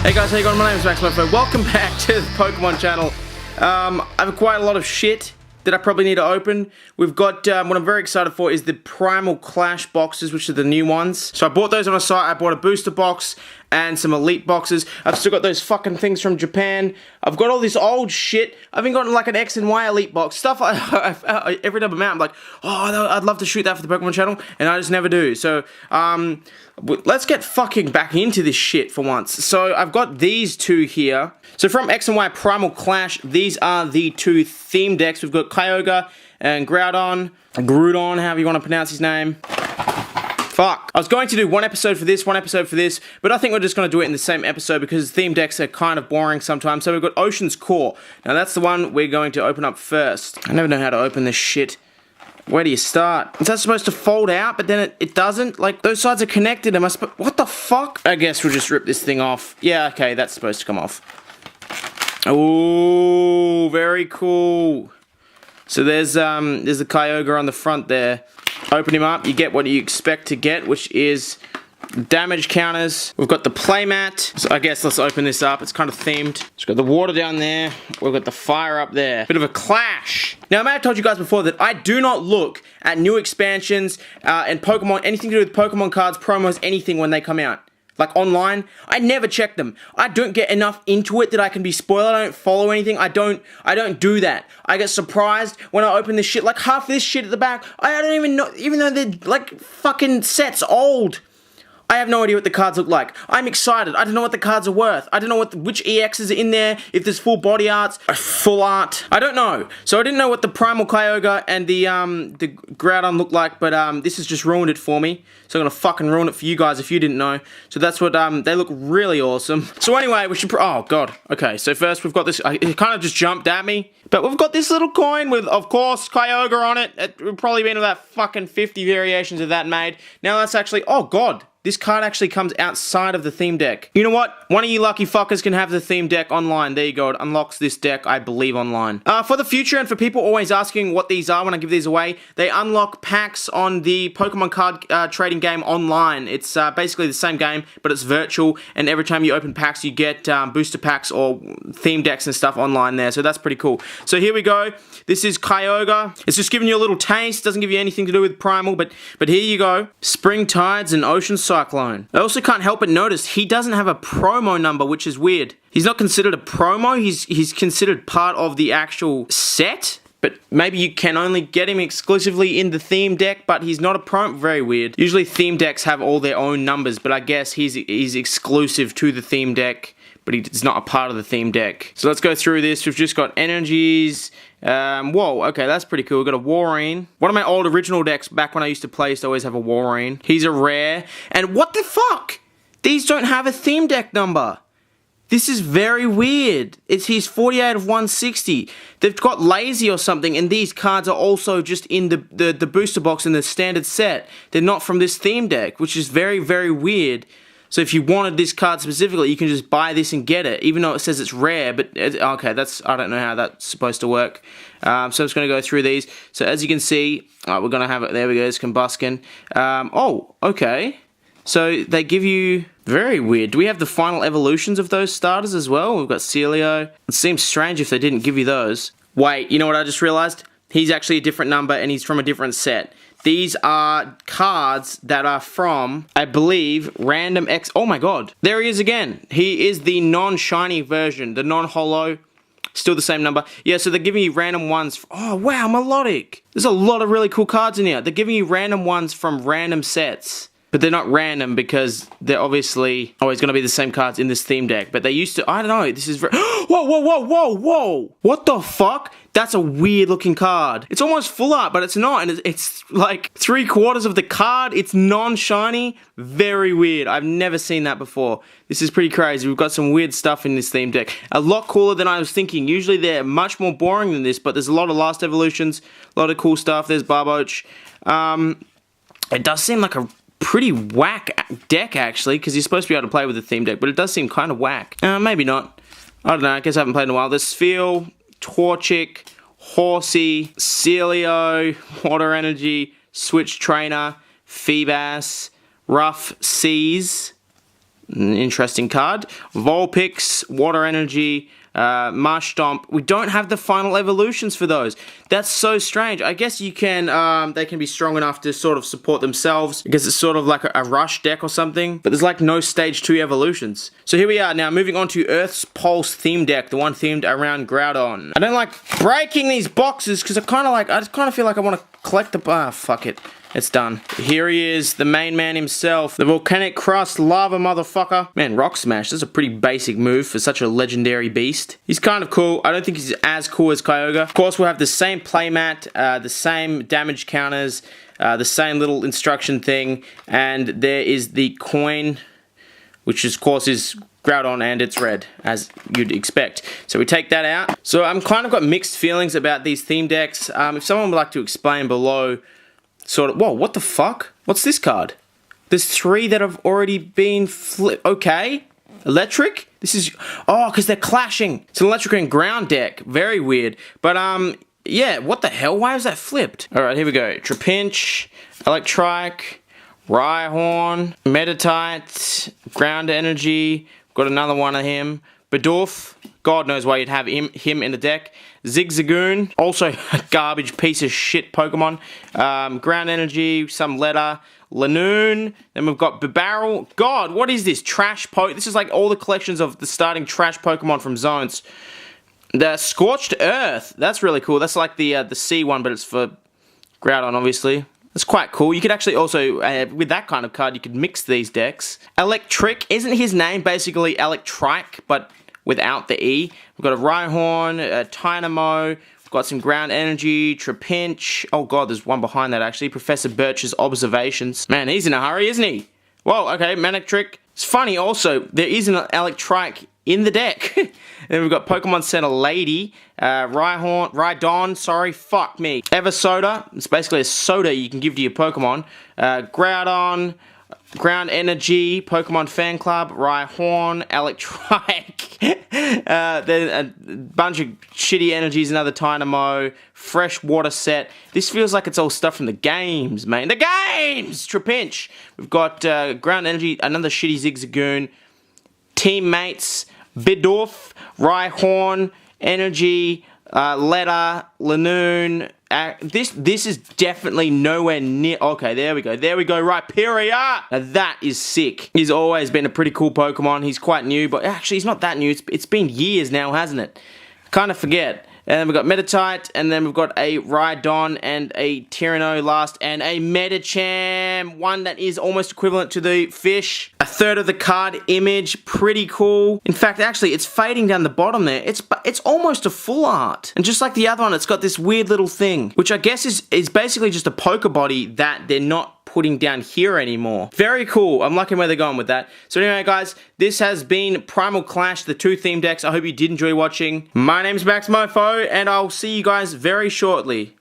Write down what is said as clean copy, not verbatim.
Hey guys, how you going? My name is maxmoefoPokemon. Welcome back to the Pokemon channel. I have quite a lot of shit that I probably need to open. We've got, what I'm very excited for is the Primal Clash boxes, which are the new ones. So I bought those on a site. I bought a booster box and some elite boxes. I've still got those fucking things from Japan. I've got all this old shit. I've even got like an X and Y elite box. Stuff every time I'm out, I'm like, oh, I'd love to shoot that for the Pokemon channel, and I just never do. So, let's get fucking back into this shit for once. So I've got these two here. So from X and Y Primal Clash, these are the two theme decks. We've got Kyogre and Groudon, however you want to pronounce his name. Fuck. I was going to do one episode for this, but I think we're just going to do it in the same episode because theme decks are kind of boring sometimes. So we've got Ocean's Core. Now that's the one we're going to open up first. I never know how to open this shit. Where do you start? Is that supposed to fold out, but then it doesn't? Like, those sides are connected. What the fuck? I guess we'll just rip this thing off. Yeah, okay, that's supposed to come off. Oh, very cool. So there's the Kyogre on the front there. Open him up, you get what you expect to get, which is damage counters. We've got the playmat. So I guess let's open this up. It's kind of themed. It's got the water down there. We've got the fire up there. Bit of a clash. Now, I may have told you guys before that I do not look at new expansions and Pokemon, anything to do with Pokemon cards, promos, anything when they come out. Like online, I never check them. I don't get enough into it that I can be spoiled. I don't follow anything. I don't do that. I get surprised when I open this shit. Like half this shit at the back, I don't even know, even though they're like fucking sets old. I have no idea what the cards look like. I'm excited. I don't know what the cards are worth. I don't know which EXs are in there, if there's full body arts, full art. I don't know. So I didn't know what the Primal Kyogre and the Groudon look like, but this has just ruined it for me. So I'm gonna fucking ruin it for you guys if you didn't know. So that's what, they look really awesome. So anyway, we should, oh god. Okay, so first we've got this, it kind of just jumped at me. But we've got this little coin with, of course, Kyogre on it. It would probably been about fucking 50 variations of that made. Now that's actually, oh god. This card actually comes outside of the theme deck. You know what? One of you lucky fuckers can have the theme deck online. There you go. It unlocks this deck, I believe, online. For the future, and for people always asking what these are when I give these away, they unlock packs on the Pokemon card trading game online. It's basically the same game, but it's virtual, and every time you open packs, you get booster packs or theme decks and stuff online there, so that's pretty cool. So here we go. This is Kyogre. It's just giving you a little taste. Doesn't give you anything to do with Primal, but here you go. Spring Tides and Ocean Cyclone. I also can't help but notice he doesn't have a promo number, which is weird. He's not considered a promo, he's considered part of the actual set, but maybe you can only get him exclusively in the theme deck, but he's not a promo. Very weird. Usually theme decks have all their own numbers, but I guess he's exclusive to the theme deck, but he's not a part of the theme deck. So let's go through this. We've just got energies. Whoa, okay, that's pretty cool. We've got a Warreen. One of my old original decks back when I used to play used to always have a Warreen. He's a rare. And what the fuck? These don't have a theme deck number. This is very weird. He's 48 of 160. They've got lazy or something, and these cards are also just in the booster box in the standard set. They're not from this theme deck, which is very, very weird. So if you wanted this card specifically, you can just buy this and get it, even though it says it's rare, but, okay, I don't know how that's supposed to work. So I'm just going to go through these. So as you can see, we're going to have it, there we go, it's Combuskin. Oh, okay. So they give you, very weird. Do we have the final evolutions of those starters as well? We've got Celio. It seems strange if they didn't give you those. Wait, you know what I just realized? He's actually a different number and he's from a different set. These are cards that are from, I believe, Random X. Oh my god. There he is again. He is the non-shiny version, the non-holo. Still the same number. Yeah, so they're giving you random ones. Oh, wow, melodic. There's a lot of really cool cards in here. They're giving you random ones from random sets. But they're not random because they're obviously always going to be the same cards in this theme deck. But they used to, I don't know, this is very, whoa, whoa, whoa, whoa, whoa. What the fuck? That's a weird looking card. It's almost full art, but it's not. And it's like 3/4 of the card. It's non-shiny. Very weird. I've never seen that before. This is pretty crazy. We've got some weird stuff in this theme deck. A lot cooler than I was thinking. Usually they're much more boring than this, but there's a lot of last evolutions, a lot of cool stuff. There's Barboach. It does seem like a pretty whack deck, actually, because you're supposed to be able to play with the theme deck, but it does seem kind of whack. Maybe not. I don't know, I guess I haven't played in a while. There's Spheal, Torchic, Horsey, Celio, Water Energy, Switch Trainer, Feebas, Rough Seas, An interesting card. Vulpix, Water Energy, Marsh Stomp. We don't have the final evolutions for those. That's so strange. I guess you can, they can be strong enough to sort of support themselves because it's sort of like a rush deck or something. But there's like no stage 2 evolutions. So here we are now, moving on to Earth's Pulse theme deck, the one themed around Groudon. I don't like breaking these boxes because I kind of feel like I want to collect the, fuck it. It's done. Here he is, the main man himself, the Volcanic Crust Lava motherfucker. Man, Rock Smash, that's a pretty basic move for such a legendary beast. He's kind of cool. I don't think he's as cool as Kyogre. Of course, we'll have the same playmat, the same damage counters, the same little instruction thing, and there is the coin, which of course is Groudon, and it's red, as you'd expect. So we take that out. So I'm kind of got mixed feelings about these theme decks. If someone would like to explain below, sort of, whoa, what the fuck? What's this card? There's 3 that have already been flipped. Okay. Electric? This is, oh, because they're clashing. It's an electric and ground deck. Very weird. But, yeah, what the hell? Why is that flipped? Alright, here we go. Trapinch, Electrike, Rhyhorn, Meditite, Ground Energy. Got another one of him. Bidoof. God knows why you'd have him in the deck. Zigzagoon, also a garbage piece of shit Pokemon. Ground Energy, some Letter. Lanoon. Then we've got Bibarel. God, what is this? Trash This is like all the collections of the starting trash Pokemon from Zones. The Scorched Earth. That's really cool. That's like the C one, but it's for Groudon, obviously. That's quite cool. You could actually also, with that kind of card, you could mix these decks. Electric. Isn't his name basically Electrike, but without the E? We've got a Rhyhorn, a Tynamo, we've got some Ground Energy, Trapinch. Oh god, there's one behind that actually. Professor Birch's Observations. Man, he's in a hurry, isn't he? Whoa, okay, Manectric. It's funny also, there is an Electrike in the deck. Then we've got Pokemon Center Lady, Rhydon, sorry, fuck me. Eversoda, it's basically a soda you can give to your Pokemon. Groudon, Ground Energy, Pokemon Fan Club, Rhyhorn, Electrike, then a bunch of shitty energies, another Tynamo, Fresh Water Set. This feels like it's all stuff from the games, man. The games! Trapinch. We've got Ground Energy, another shitty Zigzagoon, Teammates, Bidoof, Rhyhorn, Energy, Letter, Lanoon. This is definitely nowhere near. Okay, there we go. There we go. Rhyperior. Now that is sick. He's always been a pretty cool Pokemon. He's quite new, but actually he's not that new. It's been years now, hasn't it? Kind of forget. And then we've got Meditite, and then we've got a Rhydon and a Tyranno last, and a Medicham, one that is almost equivalent to the fish. A third of the card image, pretty cool. In fact, actually, it's fading down the bottom there. It's almost a full art. And just like the other one, it's got this weird little thing, which I guess is basically just a poker body that they're not putting down here anymore. Very cool. I'm liking where they're going with that. So anyway, guys, this has been Primal Clash, the 2 theme decks. I hope you did enjoy watching. My name's maxmoefoe, and I'll see you guys very shortly.